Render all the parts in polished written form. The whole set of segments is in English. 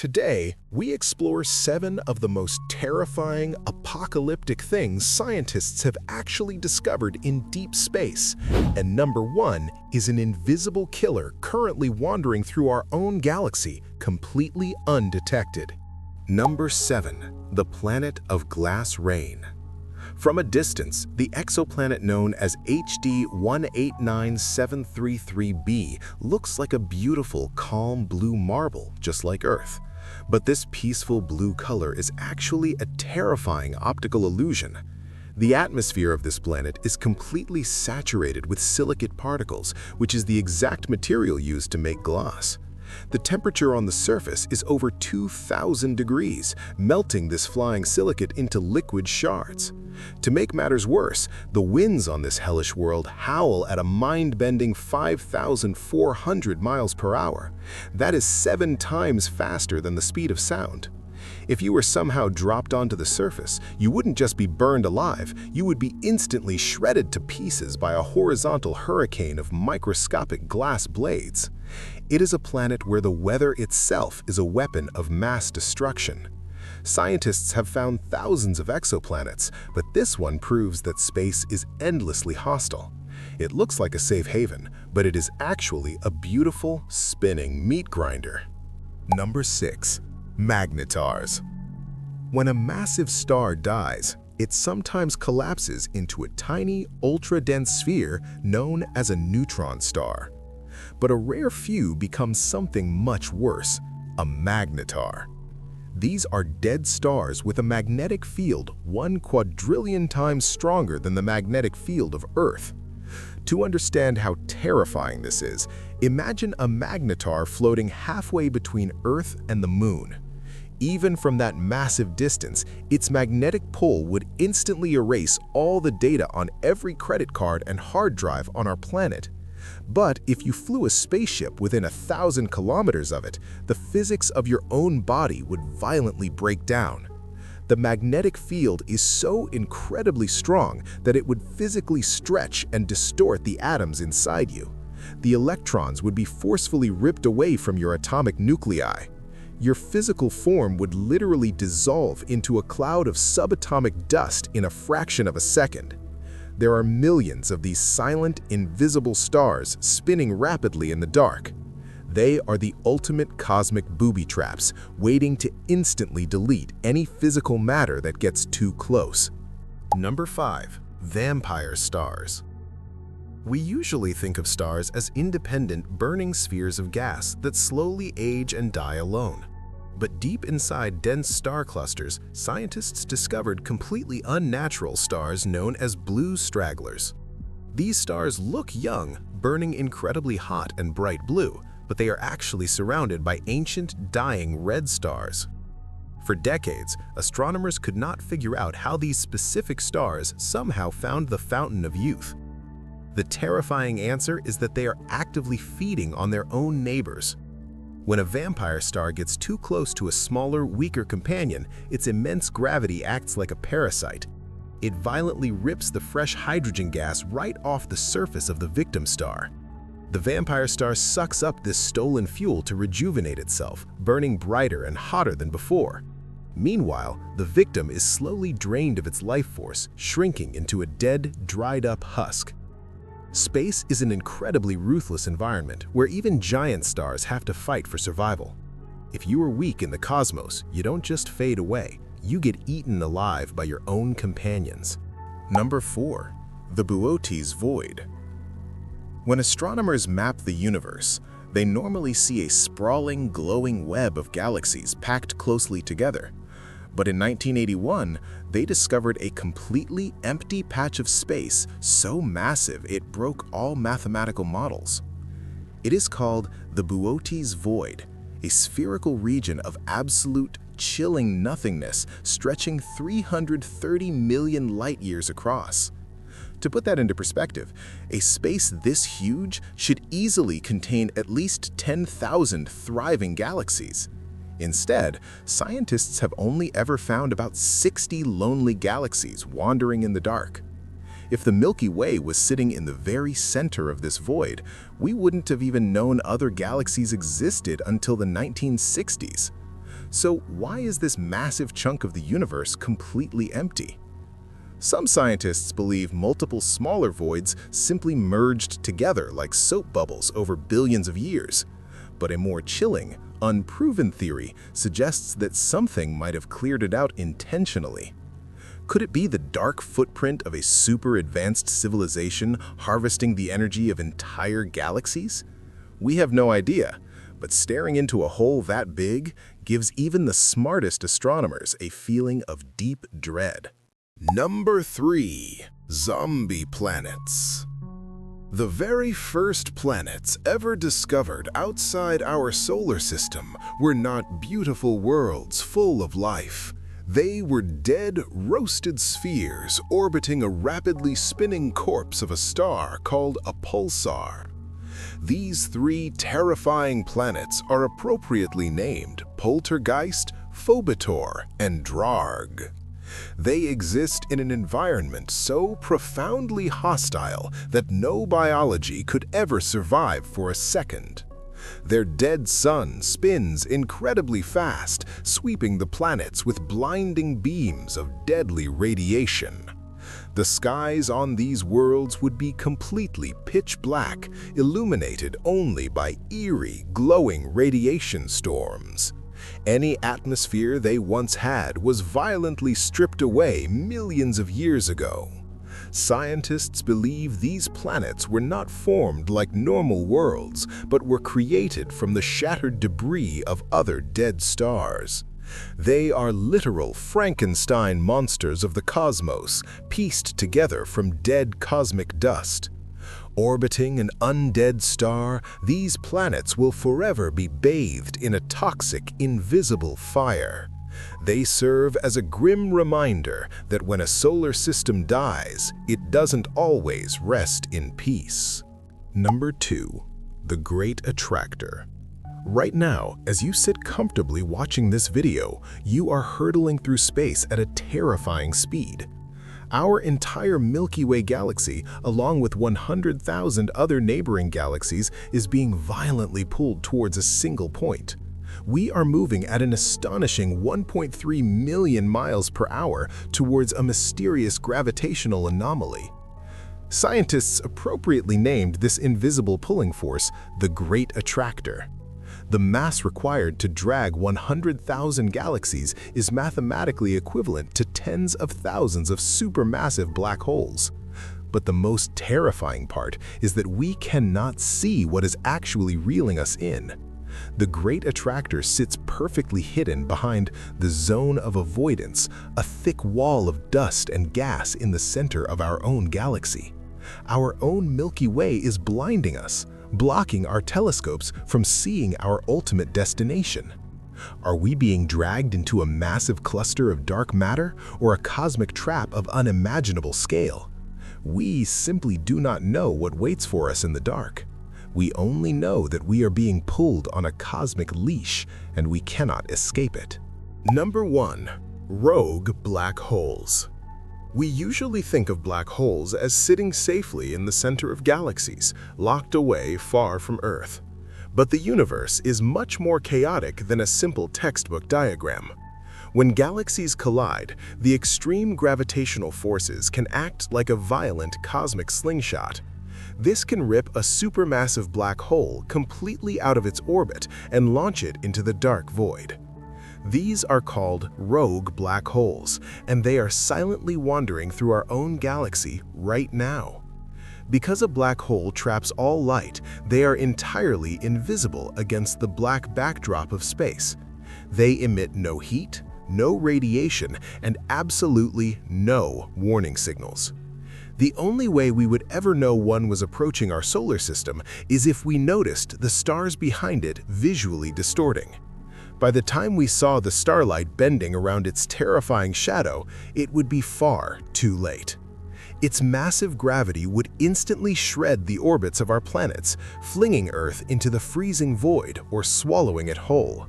Today, we explore 7 of the most terrifying, apocalyptic things scientists have actually discovered in deep space. And number 1 is an invisible killer currently wandering through our own galaxy, completely undetected. Number 7. The planet of glass rain. From a distance, the exoplanet known as HD 189733b looks like a beautiful, calm blue marble, just like Earth. But this peaceful blue color is actually a terrifying optical illusion. The atmosphere of this planet is completely saturated with silicate particles, which is the exact material used to make glass. The temperature on the surface is over 2,000 degrees, melting this flying silicate into liquid shards. To make matters worse, the winds on this hellish world howl at a mind-bending 5,400 miles per hour. That is 7 times faster than the speed of sound. If you were somehow dropped onto the surface, you wouldn't just be burned alive, you would be instantly shredded to pieces by a horizontal hurricane of microscopic glass blades. It is a planet where the weather itself is a weapon of mass destruction. Scientists have found thousands of exoplanets, but this one proves that space is endlessly hostile. It looks like a safe haven, but it is actually a beautiful, spinning meat grinder. Number 6. Magnetars. When a massive star dies, it sometimes collapses into a tiny, ultra-dense sphere known as a neutron star. But a rare few becomes something much worse, a magnetar. These are dead stars with a magnetic field 1 quadrillion times stronger than the magnetic field of Earth. To understand how terrifying this is, imagine a magnetar floating halfway between Earth and the Moon. Even from that massive distance, its magnetic pull would instantly erase all the data on every credit card and hard drive on our planet. But if you flew a spaceship within 1,000 kilometers of it, the physics of your own body would violently break down. The magnetic field is so incredibly strong that it would physically stretch and distort the atoms inside you. The electrons would be forcefully ripped away from your atomic nuclei. Your physical form would literally dissolve into a cloud of subatomic dust in a fraction of a second. There are millions of these silent, invisible stars spinning rapidly in the dark. They are the ultimate cosmic booby traps, waiting to instantly delete any physical matter that gets too close. Number 5. Vampire stars. We usually think of stars as independent, burning spheres of gas that slowly age and die alone. But deep inside dense star clusters, scientists discovered completely unnatural stars known as blue stragglers. These stars look young, burning incredibly hot and bright blue, but they are actually surrounded by ancient, dying red stars. For decades, astronomers could not figure out how these specific stars somehow found the fountain of youth. The terrifying answer is that they are actively feeding on their own neighbors. When a vampire star gets too close to a smaller, weaker companion, its immense gravity acts like a parasite. It violently rips the fresh hydrogen gas right off the surface of the victim star. The vampire star sucks up this stolen fuel to rejuvenate itself, burning brighter and hotter than before. Meanwhile, the victim is slowly drained of its life force, shrinking into a dead, dried-up husk. Space is an incredibly ruthless environment where even giant stars have to fight for survival. If you are weak in the cosmos, you don't just fade away, you get eaten alive by your own companions. Number 4. The Boötes void. When astronomers map the universe, they normally see a sprawling, glowing web of galaxies packed closely together. But in 1981, they discovered a completely empty patch of space so massive it broke all mathematical models. It is called the Boötes void, a spherical region of absolute, chilling nothingness stretching 330 million light-years across. To put that into perspective, a space this huge should easily contain at least 10,000 thriving galaxies. Instead, scientists have only ever found about 60 lonely galaxies wandering in the dark. If the Milky Way was sitting in the very center of this void, we wouldn't have even known other galaxies existed until the 1960s. So why is this massive chunk of the universe completely empty? Some scientists believe multiple smaller voids simply merged together like soap bubbles over billions of years. But a more chilling, unproven theory suggests that something might have cleared it out intentionally. Could it be the dark footprint of a super-advanced civilization harvesting the energy of entire galaxies? We have no idea, but staring into a hole that big gives even the smartest astronomers a feeling of deep dread. Number 3. Zombie planets. The very first planets ever discovered outside our solar system were not beautiful worlds full of life. They were dead, roasted spheres orbiting a rapidly spinning corpse of a star called a pulsar. These 3 terrifying planets are appropriately named Poltergeist, Phobitor, and Drarg. They exist in an environment so profoundly hostile that no biology could ever survive for a second. Their dead sun spins incredibly fast, sweeping the planets with blinding beams of deadly radiation. The skies on these worlds would be completely pitch black, illuminated only by eerie, glowing radiation storms. Any atmosphere they once had was violently stripped away millions of years ago. Scientists believe these planets were not formed like normal worlds, but were created from the shattered debris of other dead stars. They are literal Frankenstein monsters of the cosmos, pieced together from dead cosmic dust. Orbiting an undead star, these planets will forever be bathed in a toxic, invisible fire. They serve as a grim reminder that when a solar system dies, it doesn't always rest in peace. Number 2. The Great Attractor. Right now, as you sit comfortably watching this video, you are hurtling through space at a terrifying speed. Our entire Milky Way galaxy, along with 100,000 other neighboring galaxies, is being violently pulled towards a single point. We are moving at an astonishing 1.3 million miles per hour towards a mysterious gravitational anomaly. Scientists appropriately named this invisible pulling force the Great Attractor. The mass required to drag 100,000 galaxies is mathematically equivalent to tens of thousands of supermassive black holes. But the most terrifying part is that we cannot see what is actually reeling us in. The Great Attractor sits perfectly hidden behind the zone of avoidance, a thick wall of dust and gas in the center of our own galaxy. Our own Milky Way is blinding us, blocking our telescopes from seeing our ultimate destination. Are we being dragged into a massive cluster of dark matter or a cosmic trap of unimaginable scale? We simply do not know what waits for us in the dark. We only know that we are being pulled on a cosmic leash and we cannot escape it. Number 1. Rogue black holes. We usually think of black holes as sitting safely in the center of galaxies, locked away far from Earth. But the universe is much more chaotic than a simple textbook diagram. When galaxies collide, the extreme gravitational forces can act like a violent cosmic slingshot. This can rip a supermassive black hole completely out of its orbit and launch it into the dark void. These are called rogue black holes, and they are silently wandering through our own galaxy right now. Because a black hole traps all light, they are entirely invisible against the black backdrop of space. They emit no heat, no radiation, and absolutely no warning signals. The only way we would ever know one was approaching our solar system is if we noticed the stars behind it visually distorting. By the time we saw the starlight bending around its terrifying shadow, it would be far too late. Its massive gravity would instantly shred the orbits of our planets, flinging Earth into the freezing void or swallowing it whole.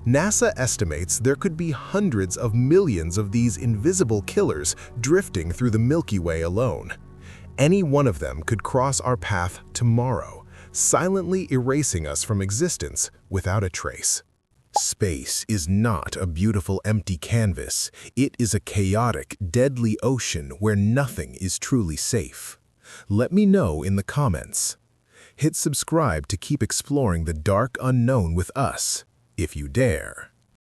NASA estimates there could be hundreds of millions of these invisible killers drifting through the Milky Way alone. Any one of them could cross our path tomorrow, silently erasing us from existence without a trace. Space is not a beautiful empty canvas. It is a chaotic, deadly ocean where nothing is truly safe. Let me know in the comments. Hit subscribe to keep exploring the dark unknown with us, if you dare.